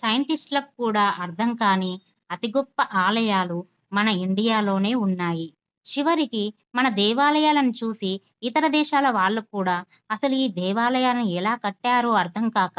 సైంటిస్టులకు కూడా అర్థం కాని అతి గొప్ప ఆలయాలు మన ఇండియాలోనే ఉన్నాయి. చివరికి మన దేవాలయాలను చూసి ఇతర దేశాల వాళ్ళు కూడా అసలు ఈ దేవాలయాలను ఎలా కట్టారో అర్థం కాక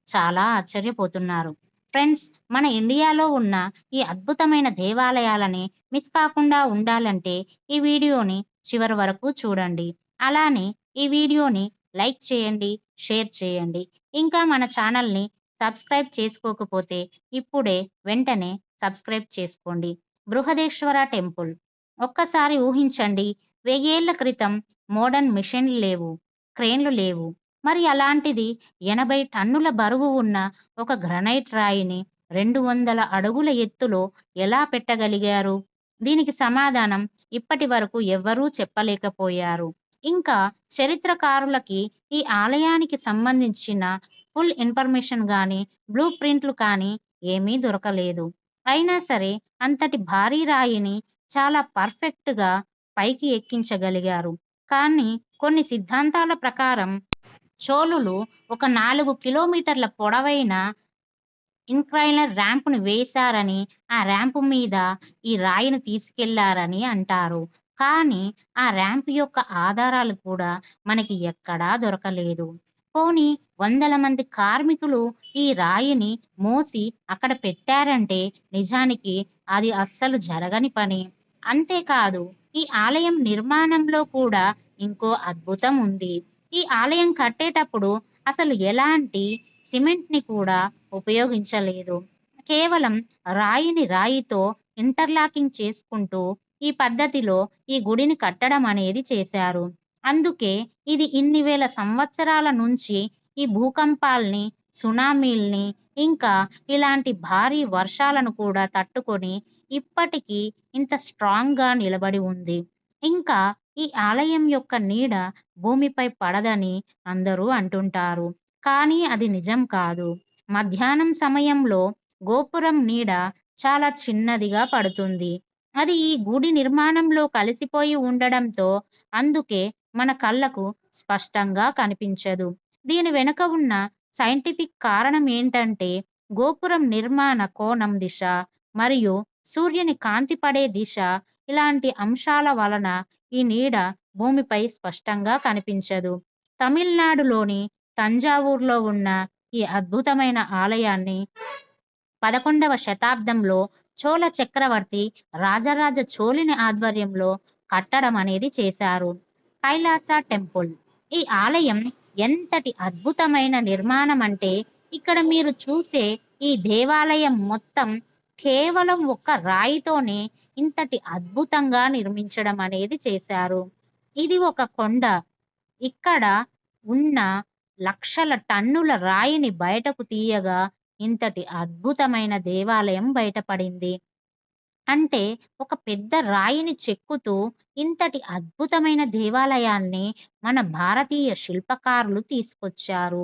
చాలా ఆశ్చర్యపోతున్నారు. ఫ్రెండ్స్, మన ఇండియాలో ఉన్న ఈ అద్భుతమైన దేవాలయాలని మిస్ కాకుండా ఉండాలంటే ఈ వీడియోని చివరి వరకు చూడండి. అలానే ఈ వీడియోని లైక్ చేయండి, షేర్ చేయండి. ఇంకా మన ఛానల్‌ని సబ్స్క్రైబ్ చేసుకోకపోతే ఇప్పుడే వెంటనే సబ్స్క్రైబ్ చేసుకోండి. బృహదేశ్వర టెంపుల్. ఒక్కసారి ఊహించండి, 1000 ఏళ్ల క్రితం మోడర్న్ మిషన్లు లేవు, క్రేన్లు లేవు. మరి అలాంటిది 80 టన్నుల బరువు ఉన్న ఒక గ్రనైట్ రాయిని 200 అడుగుల ఎత్తులో ఎలా పెట్టగలిగారు? దీనికి సమాధానం ఇప్పటి వరకు ఎవ్వరూ చెప్పలేకపోయారు. ఇంకా చరిత్రకారులకి ఈ ఆలయానికి సంబంధించిన ఫుల్ ఇన్ఫర్మేషన్ గానీ, బ్లూ ప్రింట్లు కానీ ఏమీ దొరకలేదు. అయినా సరే అంతటి భారీ రాయిని చాలా పర్ఫెక్ట్‌గా పైకి ఎక్కించగలిగారు. కానీ కొన్ని సిద్ధాంతాల ప్రకారం చోళులు ఒక 4 కిలోమీటర్ల పొడవైన ఇన్‌క్లైనర్ ర్యాంప్‌ని వేశారని, ఆ ర్యాంప్ మీద ఈ రాయిని తీసుకెళ్లారని అంటారు. కానీ ఆ ర్యాంప్ యొక్క ఆధారాలు కూడా మనకి ఎక్కడా దొరకలేదు. పోనీ వందల మంది కార్మికులు ఈ రాయిని మోసి అక్కడ పెట్టారంటే నిజానికి అది అస్సలు జరగని పని. అంతేకాదు, ఈ ఆలయం నిర్మాణంలో కూడా ఇంకో అద్భుతం ఉంది. ఈ ఆలయం కట్టేటప్పుడు అసలు ఎలాంటి సిమెంట్‌ని కూడా ఉపయోగించలేదు. కేవలం రాయిని రాయితో ఇంటర్లాకింగ్ చేసుకుంటూ ఈ పద్ధతిలో ఈ గుడిని కట్టడం అనేది చేశారు. అందుకే ఇది ఇన్ని వేల సంవత్సరాల నుంచి ఈ భూకంపాల్ని, సునామీల్ని, ఇంకా ఇలాంటి భారీ వర్షాలను కూడా తట్టుకొని ఇప్పటికీ ఇంత స్ట్రాంగ్‌గా నిలబడి ఉంది. ఇంకా ఈ ఆలయం యొక్క నీడ భూమిపై పడదని అందరూ అంటుంటారు. కానీ అది నిజం కాదు. మధ్యాహ్నం సమయంలో గోపురం నీడ చాలా చిన్నదిగా పడుతుంది. అది ఈ గుడి నిర్మాణంలో కలిసిపోయి ఉండడంతో అందుకే మన కళ్ళకు స్పష్టంగా కనిపించదు. దీని వెనుక ఉన్న సైంటిఫిక్ కారణం ఏంటంటే గోపురం నిర్మాణ కోణం దిశ మరియు సూర్యుని కాంతి పడే దిశ, ఇలాంటి అంశాల వలన ఈ నీడ భూమిపై స్పష్టంగా కనిపించదు. తమిళనాడులోని తంజావూరులో ఉన్న ఈ అద్భుతమైన ఆలయాన్ని 11వ శతాబ్దంలో చోళ చక్రవర్తి రాజరాజ చోళుని ఆధ్వర్యంలో కట్టడం అనేది చేశారు. కైలాస టెంపుల్. ఈ ఆలయం ఎంతటి అద్భుతమైన నిర్మాణం అంటే ఇక్కడ మీరు చూసే ఈ దేవాలయం మొత్తం కేవలం ఒక రాయితోనే ఇంతటి అద్భుతంగా నిర్మించడం అనేది చేశారు. ఇది ఒక కొండ. ఇక్కడ ఉన్న లక్షల టన్నుల రాయిని బయటకు తీయగా ఇంతటి అద్భుతమైన దేవాలయం బయటపడింది. అంటే ఒక పెద్ద రాయిని చెక్కుతూ ఇంతటి అద్భుతమైన దేవాలయాన్ని మన భారతీయ శిల్పకారులు తీసుకొచ్చారు.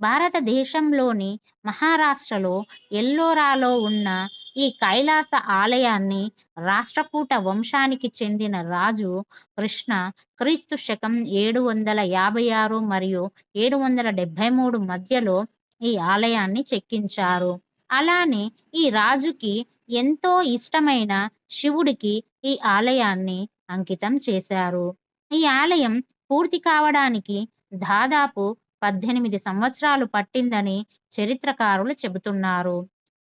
భారతదేశంలోని మహారాష్ట్రలో ఎల్లోరాలో ఉన్న ఈ కైలాస ఆలయాన్ని రాష్ట్రకూట వంశానికి చెందిన రాజు కృష్ణ క్రీస్తు శకం 756 మరియు 773 మధ్యలో ఈ ఆలయాన్ని చెక్కించారు. అలానే ఈ రాజుకి ఎంతో ఇష్టమైన శివుడికి ఈ ఆలయాన్ని అంకితం చేశారు. ఈ ఆలయం పూర్తి కావడానికి దాదాపు 18 సంవత్సరాలు పట్టిందని చరిత్రకారులు చెబుతున్నారు.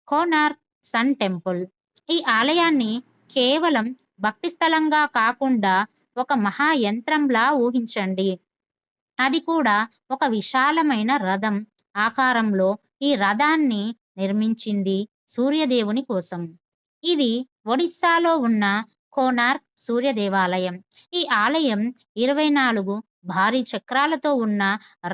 Konark sun temple. ఈ ఆలయాన్ని కేవలం భక్తి స్థలంగా కాకుండా ఒక మహాయంత్రంలా ఊహించండి. అది కూడా ఒక విశాలమైన రథం ఆకారంలో ఈ రథాన్ని నిర్మించింది సూర్యదేవుని కోసం. ఇది ఒడిస్సాలో ఉన్న కోనార్క్ సూర్య దేవాలయం. ఈ ఆలయం 24 భారీ చక్రాలతో ఉన్న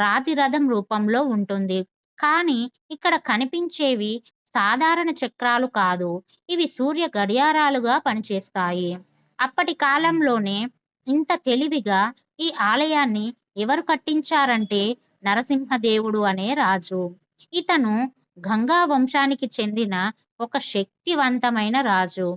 రాతి రథం రూపంలో ఉంటుంది. కానీ ఇక్కడ కనిపించేవి సాధారణ చక్రాలు కాదు. ఇవి సూర్య గడియారాలుగా పనిచేస్తాయి. అప్పటి కాలంలోనే ఇంత తెలివిగా ఈ ఆలయాన్ని ఎవరు కట్టించారంటే నరసింహదేవుడు అనే రాజు. ఇతను గంగా వంశానికి చెందిన ఒక శక్తివంతమైన రాజు.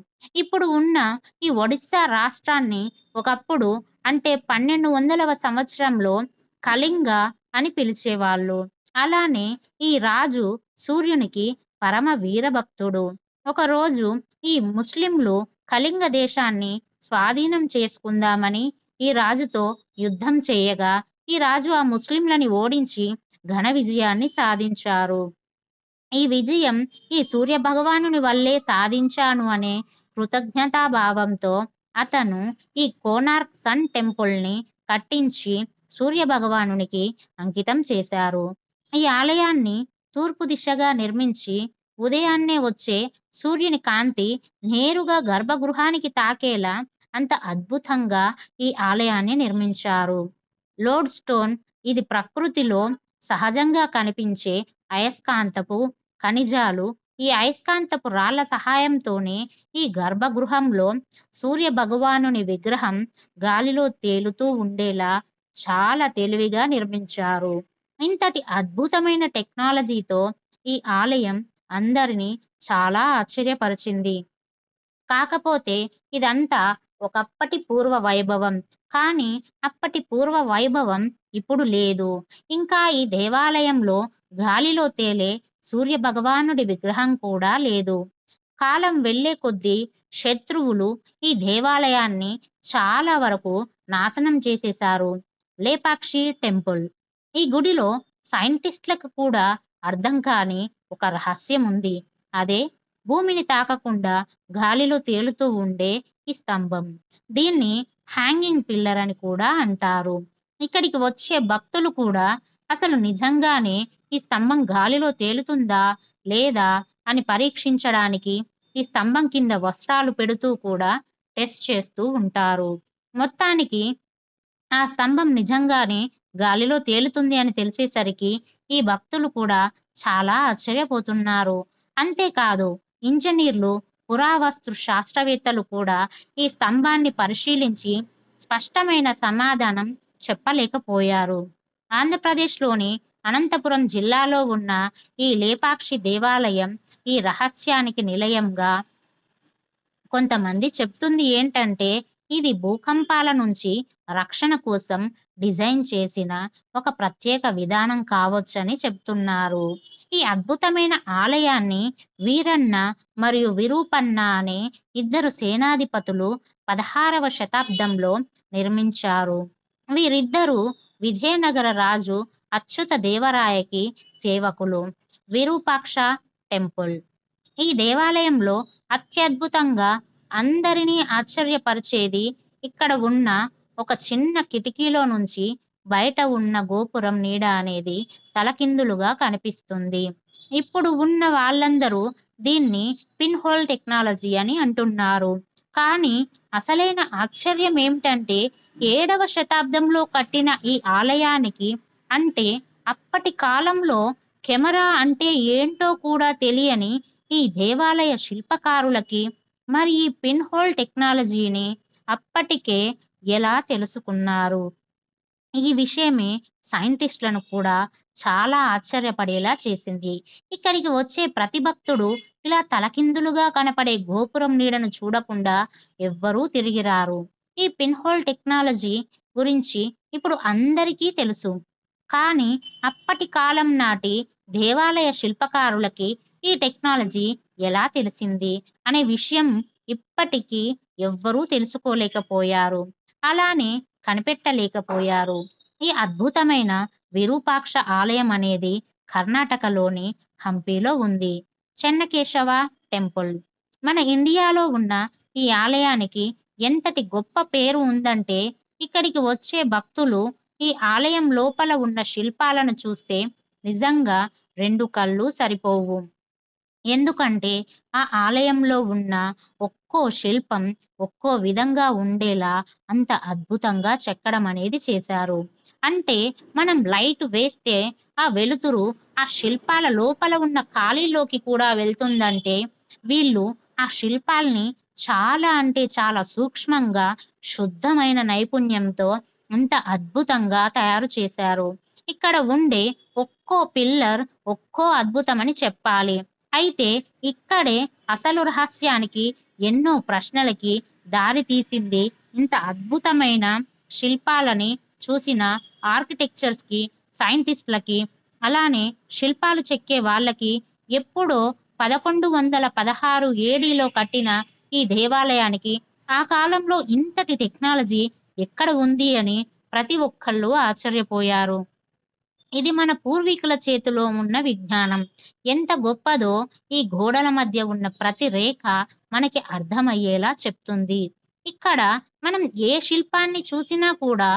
ఇప్పుడు ఉన్న ఈ ఒడిస్సా రాష్ట్రాన్ని ఒకప్పుడు అంటే 1200వ సంవత్సరంలో కళింగ అని పిలిచేవాళ్ళు. అలానే ఈ రాజు సూర్యునికి పరమ వీరభక్తుడు. ఒకరోజు ఈ ముస్లింలు కళింగ దేశాన్ని స్వాధీనం చేసుకుందామని ఈ రాజుతో యుద్ధం చేయగా, ఈ రాజు ఆ ముస్లింలని ఓడించి ఘన విజయాన్ని సాధించారు. ఈ విజయం ఈ సూర్య భగవానుని వల్లే సాధించాను అనే కృతజ్ఞతాభావంతో అతను ఈ కోనార్క్ సన్ టెంపుల్‌ని కట్టించి సూర్య భగవానునికి అంకితం చేశారు. ఈ ఆలయాన్ని తూర్పు దిశగా నిర్మించి ఉదయాన్నే వచ్చే సూర్యుని కాంతి నేరుగా గర్భగృహానికి తాకేలా అంత అద్భుతంగా ఈ ఆలయాన్ని నిర్మించారు. లోడ్ స్టోన్ ఇది ప్రకృతిలో సహజంగా కనిపించే అయస్కాంతపు ఖనిజాలు. ఈ అయస్కాంతపు రాళ్ల సహాయంతోనే ఈ గర్భగృహంలో సూర్య భగవానుని విగ్రహం గాలిలో తేలుతూ ఉండేలా చాలా తెలివిగా నిర్మించారు. ఇంతటి అద్భుతమైన టెక్నాలజీతో ఈ ఆలయం అందరినీ చాలా ఆశ్చర్యపరిచింది. కాకపోతే ఇదంతా ఒకప్పటి పూర్వ వైభవం. కానీ అప్పటి పూర్వ వైభవం ఇప్పుడు లేదు. ఇంకా ఈ దేవాలయంలో గాలిలో తేలే సూర్య భగవానుడి విగ్రహం కూడా లేదు. కాలం వెళ్ళే కొద్దీ శత్రువులు ఈ దేవాలయాన్ని చాలా వరకు నాశనం చేసేశారు. లేపాక్షి టెంపుల్. ఈ గుడిలో సైంటిస్టులకు కూడా అర్థం కాని ఒక రహస్యం ఉంది. అదే భూమిని తాకకుండా గాలిలో తేలుతూ ఉండే ఈ స్తంభం. దీన్ని హ్యాంగింగ్ పిల్లర్ అని కూడా అంటారు. ఇక్కడికి వచ్చే భక్తులు కూడా అసలు నిజంగానే ఈ స్తంభం గాలిలో తేలుతుందా లేదా అని పరీక్షించడానికి ఈ స్తంభం కింద వస్త్రాలు పెడుతూ కూడా టెస్ట్ చేస్తూ ఉంటారు. మొత్తానికి ఆ స్తంభం నిజంగానే గాలిలో తేలుతుంది అని తెలిసేసరికి ఈ భక్తులు కూడా చాలా ఆశ్చర్యపోతున్నారు. అంతేకాదు ఇంజనీర్లు, పురావస్తు శాస్త్రవేత్తలు కూడా ఈ స్తంభాన్ని పరిశీలించి స్పష్టమైన సమాధానం చెప్పలేకపోయారు. ఆంధ్రప్రదేశ్‌లోని అనంతపురం జిల్లాలో ఉన్న ఈ లేపాక్షి దేవాలయం ఈ రహస్యానికి నిలయంగా కొంతమంది చెప్తుంది ఏంటంటే, ఇది భూకంపాల నుంచి రక్షణ కోసం డిజైన్ చేసిన ఒక ప్రత్యేక విధానం కావచ్చని చెప్తున్నారు. ఈ అద్భుతమైన ఆలయాన్ని వీరన్న మరియు విరూపన్న అనే ఇద్దరు సేనాధిపతులు 16వ శతాబ్దంలో నిర్మించారు. వీరిద్దరూ విజయనగర రాజు అచ్యుత దేవరాయకి సేవకులు. విరూపాక్ష టెంపుల్. ఈ దేవాలయంలో అత్యద్భుతంగా అందరినీ ఆశ్చర్యపరిచేది ఇక్కడ ఉన్న ఒక చిన్న కిటికీలో నుంచి బయట ఉన్న గోపురం నీడ అనేది తలకిందులుగా కనిపిస్తుంది. ఇప్పుడు ఉన్న వాళ్ళందరూ దీన్ని పిన్ హోల్ టెక్నాలజీ అని అంటున్నారు. కానీ అసలైన ఆశ్చర్యం ఏమిటంటే 7వ శతాబ్దంలో కట్టిన ఈ ఆలయానికి, అంటే అప్పటి కాలంలో కెమెరా అంటే ఏంటో కూడా తెలియని ఈ దేవాలయ శిల్పకారులకి మరి ఈ పిన్ హోల్ టెక్నాలజీని అప్పటికే ఎలా తెలుసుకున్నారు? ఈ విషయమే సైంటిస్టులను కూడా చాలా ఆశ్చర్యపడేలా చేసింది. ఇక్కడికి వచ్చే ప్రతి భక్తుడు ఇలా తలకిందులుగా కనపడే గోపురం నీడను చూడకుండా ఎవ్వరూ తిరిగి రారు. ఈ పిన్ హోల్ టెక్నాలజీ గురించి ఇప్పుడు అందరికీ తెలుసు. కానీ అప్పటి కాలం నాటి దేవాలయ శిల్పకారులకి ఈ టెక్నాలజీ ఎలా తెలిసింది అనే విషయం ఇప్పటికీ ఎవ్వరూ తెలుసుకోలేకపోయారు. అలానే కనిపెట్టలేకపోయారు. ఈ అద్భుతమైన విరూపాక్ష ఆలయం అనేది కర్ణాటకలోని హంపీలో ఉంది. చెన్నకేశవ టెంపుల్. మన ఇండియాలో ఉన్న ఈ ఆలయానికి ఎంతటి గొప్ప పేరు ఉందంటే, ఇక్కడికి వచ్చే భక్తులు ఈ ఆలయం లోపల ఉన్న శిల్పాలను చూస్తే నిజంగా 2 కళ్ళు సరిపోవు. ఎందుకంటే ఆ ఆలయంలో ఉన్న ఒక్కో శిల్పం ఒక్కో విధంగా ఉండేలా అంత అద్భుతంగా చెక్కడం అనేది చేశారు. అంటే మనం లైట్ వేస్తే ఆ వెలుతురు ఆ శిల్పాల లోపల ఉన్న ఖాళీలోకి కూడా వెళ్తుందంటే వీళ్ళు ఆ శిల్పాల్ని చాలా అంటే చాలా సూక్ష్మంగా, శుద్ధమైన నైపుణ్యంతో అంత అద్భుతంగా తయారు చేశారు. ఇక్కడ ఉండే ఒక్కో పిల్లర్ ఒక్కో అద్భుతమని చెప్పాలి. అయితే ఇక్కడే అసలు రహస్యానికి, ఎన్నో ప్రశ్నలకి దారి తీసింది. ఇంత అద్భుతమైన శిల్పాలని చూసిన ఆర్కిటెక్చర్స్‌కి, సైంటిస్ట్‌లకి, అలానే శిల్పాలు చెక్కే వాళ్ళకి ఎప్పుడో 1116 ఏడీలో కట్టిన ఈ దేవాలయానికి ఆ కాలంలో ఇంతటి టెక్నాలజీ ఎక్కడ ఉంది అని ప్రతి ఒక్కళ్ళు ఆశ్చర్యపోయారు. ఇది మన పూర్వీకుల చేతిలో ఉన్న విజ్ఞానం. ఎంత గొప్పదో ఈ గోడల మధ్య ఉన్న ప్రతి రేఖ మనకి అర్థమయ్యేలా చెప్తుంది. ఇక్కడ మనం ఏ శిల్పాన్ని చూసినా కూడా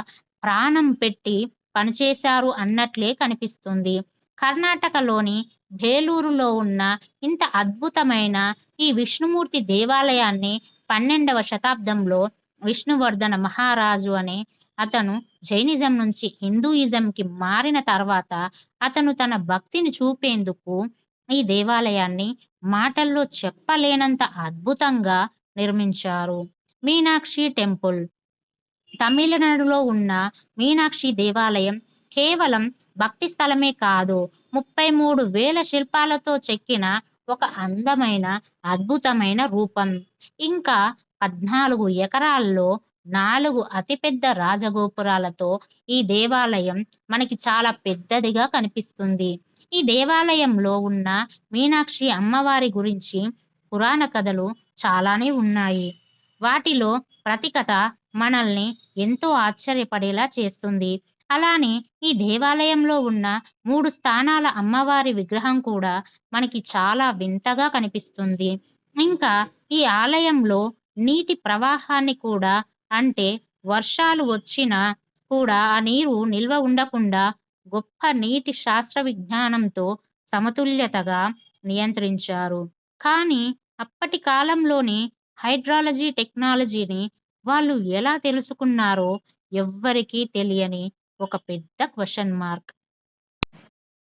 ప్రాణం పెట్టి పనిచేశారు అన్నట్లే కనిపిస్తుంది. కర్ణాటకలోని బేలూరులో ఉన్న ఇంత అద్భుతమైన ఈ విష్ణుమూర్తి దేవాలయాన్ని 12వ శతాబ్దంలో విష్ణువర్ధన మహారాజు అనే అతను జైనిజం నుంచి హిందూయిజంకి మారిన తర్వాత అతను తన భక్తిని చూపేందుకు ఈ దేవాలయాన్ని మాటల్లో చెప్పలేనంత అద్భుతంగా నిర్మించారు. మీనాక్షి టెంపుల్ తమిళనాడులో ఉన్న మీనాక్షి దేవాలయం కేవలం భక్తి స్థలమే కాదు, 33,000 శిల్పాలతో చెక్కిన ఒక అందమైన అద్భుతమైన రూపం. ఇంకా 14 ఎకరాల్లో 4 అతిపెద్ద రాజగోపురాలతో ఈ దేవాలయం మనకి చాలా పెద్దదిగా కనిపిస్తుంది. ఈ దేవాలయంలో ఉన్న మీనాక్షి అమ్మవారి గురించి పురాణ కథలు చాలానే ఉన్నాయి. వాటిలో ప్రతి కథ మనల్ని ఎంతో ఆశ్చర్యపడేలా చేస్తుంది. అలానే ఈ దేవాలయంలో ఉన్న 3 స్థానాల అమ్మవారి విగ్రహం కూడా మనకి చాలా వింతగా కనిపిస్తుంది. ఇంకా ఈ ఆలయంలో నీటి ప్రవాహాన్ని కూడా, అంటే వర్షాలు వచ్చినా కూడా ఆ నీరు నిల్వ ఉండకుండా గొప్ప నీటి శాస్త్ర విజ్ఞానంతో సమతుల్యతగా నియంత్రించారు. కానీ అప్పటి కాలంలోని హైడ్రాలజీ టెక్నాలజీని వాళ్ళు ఎలా తెలుసుకున్నారో ఎవ్వరికీ తెలియని ఒక పెద్ద క్వెషన్ మార్క్.